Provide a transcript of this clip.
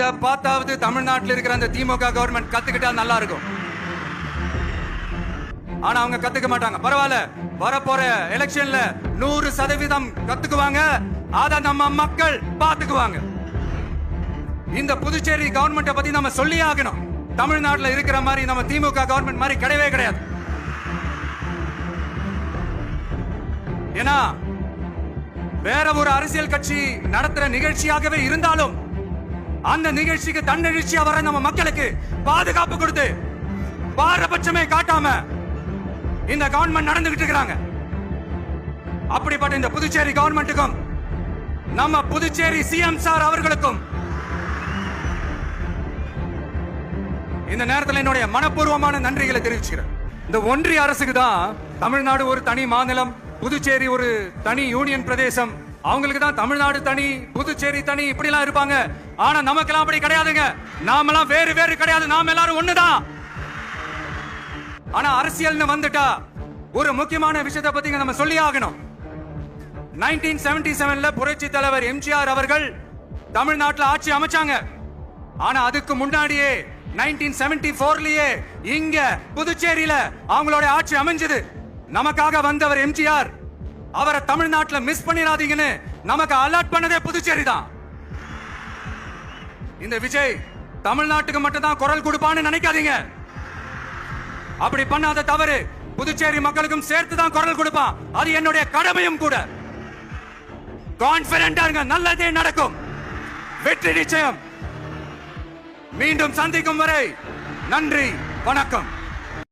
இத பார்த்தாவது தமிழ்நாட்டில் இருக்கிற அந்த திமுக கவர்மெண்ட் கத்துக்கிட்டா நல்லா இருக்கும். ஆனா அவங்க கத்துக்க மாட்டாங்க. பரவாயில்ல, வரப்போற எலெக்ஷன்ல 100% கத்துக்குவாங்க. அத நம்ம மக்கள் பாத்துக்குவாங்க. இந்த புதுச்சேரி கவர்மெண்ட்டை பத்தி நம்ம சொல்லியே ஆகணும். தமிழ்நாட்டில் இருக்கிற மாதிரி நம்ம திமுக கவர்மெண்ட் மாதிரி கிடையவே கிடையாது. ஏன்னா வேற ஒரு அரசியல் கட்சி நடத்துற நிகழ்ச்சியாகவே இருந்தாலும் அந்த நிகழ்ச்சிக்கு தன்னெழுச்சியா வர நம்ம மக்களுக்கு பாதுகாப்பு கொடுத்து பாரபட்சமே காட்டாம இந்த கவர்மெண்ட் நடந்துகிட்டு இருக்கிறாங்க. அப்படிப்பட்ட இந்த புதுச்சேரி கவர்மெண்ட்டுக்கும் நம்ம புதுச்சேரி சிஎம் சார் அவர்களுக்கும் இந்த நேரத்தில் என்னுடைய மனப்பூர்வமான நன்றிகளை தெரிவிச்சுக்கிறேன். இந்த ஒன்றிய அரசுக்கு தான் தமிழ்நாடு ஒரு தனி மாநிலம், புதுச்சேரி ஒரு தனி யூனியன் பிரதேசம். அவங்களுக்கு தான் தமிழ்நாடு தனி, புதுச்சேரி தனி, இப்படி எல்லாம் இருப்பாங்க. ஆனா நமக்கெல்லாம் அப்படி கிடையாதுங்க. நாமெல்லாம் வேறு வேறு கிடையாது. நாம எல்லாரும் ஒண்ணுதான். ஆனா அரசியல்னு வந்துட்டா ஒரு முக்கியமான விஷயத்தை பத்தி நம்ம சொல்லி ஆகணும். 1977ல புரட்சி தலைவர் எம்ஜிஆர் அவர்கள் தமிழ்நாட்டில் ஆட்சி அமைச்சாங்க. ஆனா அதுக்கு முன்னாடியே 1974லயே இங்க புதுச்சேரியில அவங்களோட ஆட்சி அமைஞ்சது. நமக்காக வந்தவர் எம்ஜிஆர். அவரை தமிழ்நாட்டில் மிஸ் பண்ணிடாதீங்கன்னு நமக்கு அலர்ட் பண்ணதே புதுச்சேரி தான். இந்த விஜய் தமிழ்நாட்டுக்கு மட்டும் தான் குரல் கொடுப்பான்னு நினைக்காதீங்க. அப்படி பண்ணாத தவறு புதுச்சேரி மக்களுக்கும் சேர்த்து தான் குரல் கொடுப்பான். அது என்னுடைய கடமையும் கூட. கான்பிடென்டா இருங்க, நல்லதே நடக்கும். வெற்றி நிச்சயம். மீண்டும் சந்திக்கும் வரை நன்றி, வணக்கம்.